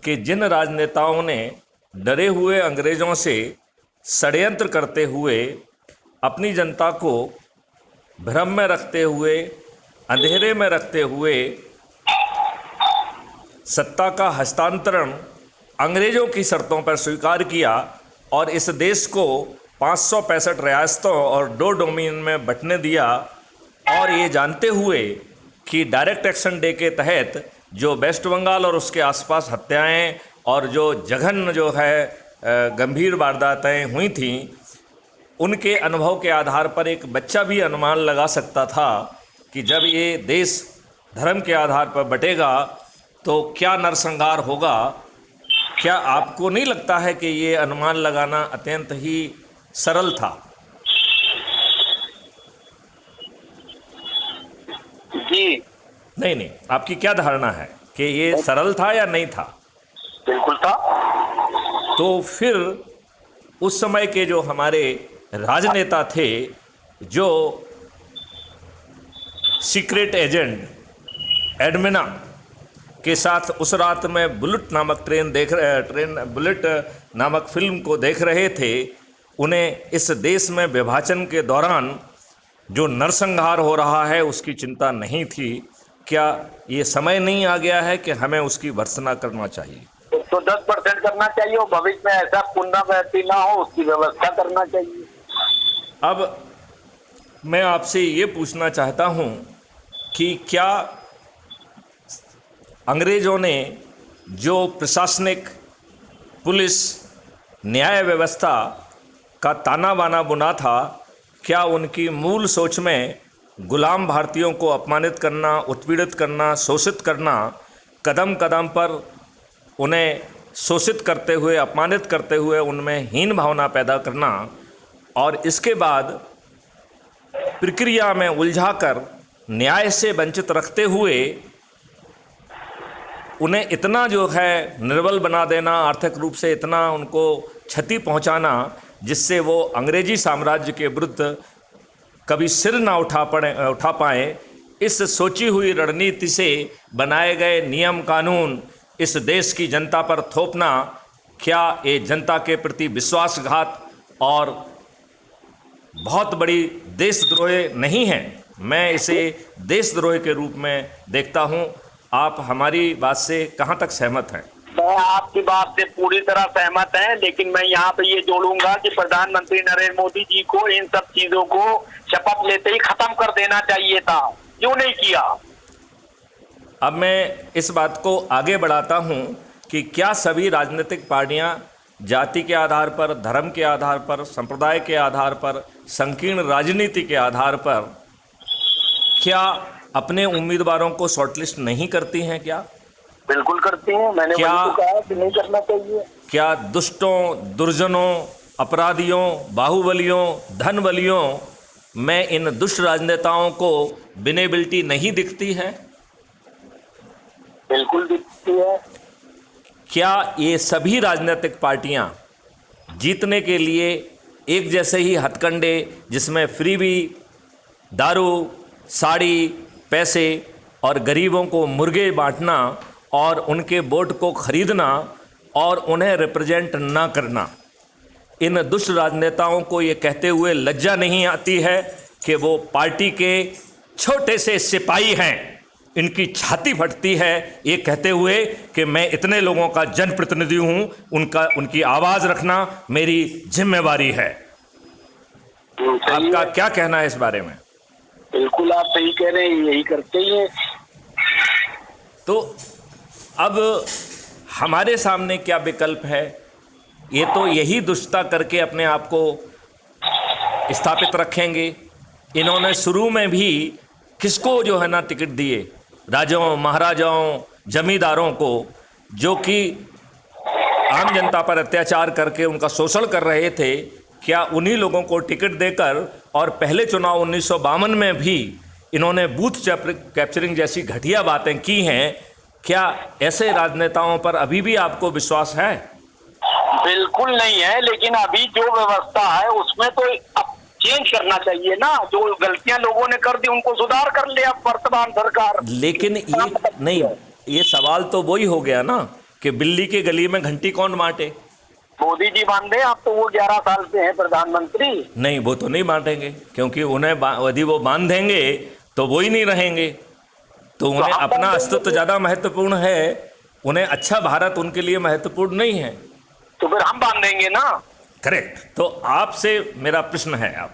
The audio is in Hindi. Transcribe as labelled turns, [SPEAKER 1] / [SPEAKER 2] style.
[SPEAKER 1] कि जिन राजनेताओं ने डरे हुए अंग्रेजों से षड्यंत्र करते हुए अपनी जनता को भ्रम में रखते हुए, अंधेरे में रखते हुए सत्ता का हस्तांतरण अंग्रेजों की शर्तों पर स्वीकार किया और इस देश को 565 रियासतों और 2 डोमेन में बंटने दिया, और ये जानते हुए कि डायरेक्ट एक्शन डे के तहत जो वेस्ट बंगाल और उसके आसपास हत्याएं और जो जघन्य जो है गंभीर वारदातें हुई थीं, उनके अनुभव के आधार पर एक बच्चा भी अनुमान लगा सकता था कि जब ये देश धर्म के आधार पर बटेगा तो क्या नरसंहार होगा। क्या आपको नहीं लगता है कि ये अनुमान लगाना अत्यंत ही सरल था?
[SPEAKER 2] जी
[SPEAKER 1] नहीं, आपकी क्या धारणा है कि ये सरल था या नहीं था?
[SPEAKER 2] बिल्कुल था।
[SPEAKER 1] तो फिर उस समय के जो हमारे राजनेता थे, जो सीक्रेट एजेंट एडमिना के साथ उस रात में बुलेट नामक बुलेट नामक फिल्म को देख रहे थे, उन्हें इस देश में विभाजन के दौरान जो नरसंहार हो रहा है उसकी चिंता नहीं थी। क्या ये समय नहीं आ गया है कि हमें उसकी भर्त्सना करना चाहिए?
[SPEAKER 2] तो 10% करना चाहिए और भविष्य में ऐसा पुनरावृत्ति ना हो उसकी व्यवस्था करना चाहिए।
[SPEAKER 1] अब मैं आपसे ये पूछना चाहता हूँ कि क्या अंग्रेज़ों ने जो प्रशासनिक, पुलिस, न्याय व्यवस्था का ताना बाना बुना था, क्या उनकी मूल सोच में गुलाम भारतीयों को अपमानित करना, उत्पीड़ित करना, शोषित करना, कदम कदम पर उन्हें शोषित करते हुए, अपमानित करते हुए उनमें हीन भावना पैदा करना और इसके बाद प्रक्रिया में उलझाकर न्याय से वंचित रखते हुए उन्हें इतना जो है निर्बल बना देना, आर्थिक रूप से इतना उनको क्षति पहुंचाना जिससे वो अंग्रेजी साम्राज्य के विरुद्ध कभी सिर ना उठा पाए, इस सोची हुई रणनीति से बनाए गए नियम कानून इस देश की जनता पर थोपना, क्या ये जनता के प्रति विश्वासघात और बहुत बड़ी देशद्रोह नहीं है? मैं इसे देशद्रोह के रूप में देखता हूं। आप हमारी बात से कहां तक सहमत हैं?
[SPEAKER 2] मैं आपकी बात से पूरी तरह सहमत है, लेकिन मैं यहाँ पे ये जोड़ूंगा कि प्रधानमंत्री नरेंद्र मोदी जी को इन सब चीजों को शपथ लेते ही खत्म कर देना चाहिए था। क्यों नहीं किया?
[SPEAKER 1] अब मैं इस बात को आगे बढ़ाता हूं कि क्या सभी राजनीतिक पार्टियां जाति के आधार पर, धर्म के आधार पर, संप्रदाय के आधार पर, संकीर्ण राजनीति के आधार पर क्या अपने उम्मीदवारों को शॉर्टलिस्ट नहीं करती हैं? क्या
[SPEAKER 2] बिल्कुल करती हैं। मैंने वही तो कहा कि नहीं करना चाहिए।
[SPEAKER 1] क्या दुष्टों, दुर्जनों, अपराधियों, बाहुबलियों, धनबलियों में इन दुष्ट राजनेताओं को विनेबिलिटी नहीं दिखती है?
[SPEAKER 2] बिल्कुल दिखती है।
[SPEAKER 1] क्या ये सभी राजनीतिक पार्टियां जीतने के लिए एक जैसे ही हथकंडे, जिसमें फ्रीबी, दारू, साड़ी, पैसे और गरीबों को मुर्गे बांटना और उनके वोट को खरीदना और उन्हें रिप्रेजेंट ना करना, इन दुष्ट राजनेताओं को ये कहते हुए लज्जा नहीं आती है कि वो पार्टी के छोटे से सिपाही हैं? इनकी छाती फटती है ये कहते हुए कि मैं इतने लोगों का जनप्रतिनिधि हूँ, उनकी आवाज़ रखना मेरी जिम्मेवारी है। आपका क्या कहना है इस बारे में?
[SPEAKER 2] बिल्कुल आप सही कह रहे हैं, यही करते ही हैं।
[SPEAKER 1] तो अब हमारे सामने क्या विकल्प है? ये तो यही दुष्टता करके अपने आप को स्थापित रखेंगे। इन्होंने शुरू में भी किसको जो है ना टिकट दिए? राजाओं, महाराजाओं, जमींदारों को, जो कि आम जनता पर अत्याचार करके उनका शोषण कर रहे थे। क्या उन्हीं लोगों को टिकट देकर, और पहले चुनाव 1952 में भी इन्होंने बूथ कैप्चरिंग जैसी घटिया बातें की हैं, क्या ऐसे राजनेताओं पर अभी भी आपको विश्वास है?
[SPEAKER 2] बिल्कुल नहीं है, लेकिन अभी जो व्यवस्था है उसमें तो अब चेंज करना चाहिए ना। जो गलतियां लोगों ने कर दी उनको सुधार कर ले अब वर्तमान सरकार।
[SPEAKER 1] लेकिन ये नहीं, ये सवाल तो वही हो गया ना कि बिल्ली के गली में घंटी कौन बांटे।
[SPEAKER 2] मोदी जी बांधे, आप तो वो 11 साल से हैं प्रधानमंत्री।
[SPEAKER 1] नहीं, वो तो नहीं बांटेंगे, क्योंकि उन्हें यदि वो बांध देंगे तो वो ही नहीं रहेंगे। तो उन्हें
[SPEAKER 2] हम
[SPEAKER 1] अपना
[SPEAKER 2] बांध देंगे
[SPEAKER 1] अस्तित्व ज़्यादा महत्वपूर्ण है, उन्हें अच्छा भारत उनके लिए महत्वपूर्ण नहीं है।
[SPEAKER 2] तो फिर हम बांध देंगे ना।
[SPEAKER 1] करेक्ट। तो आपसे मेरा प्रश्न है, आप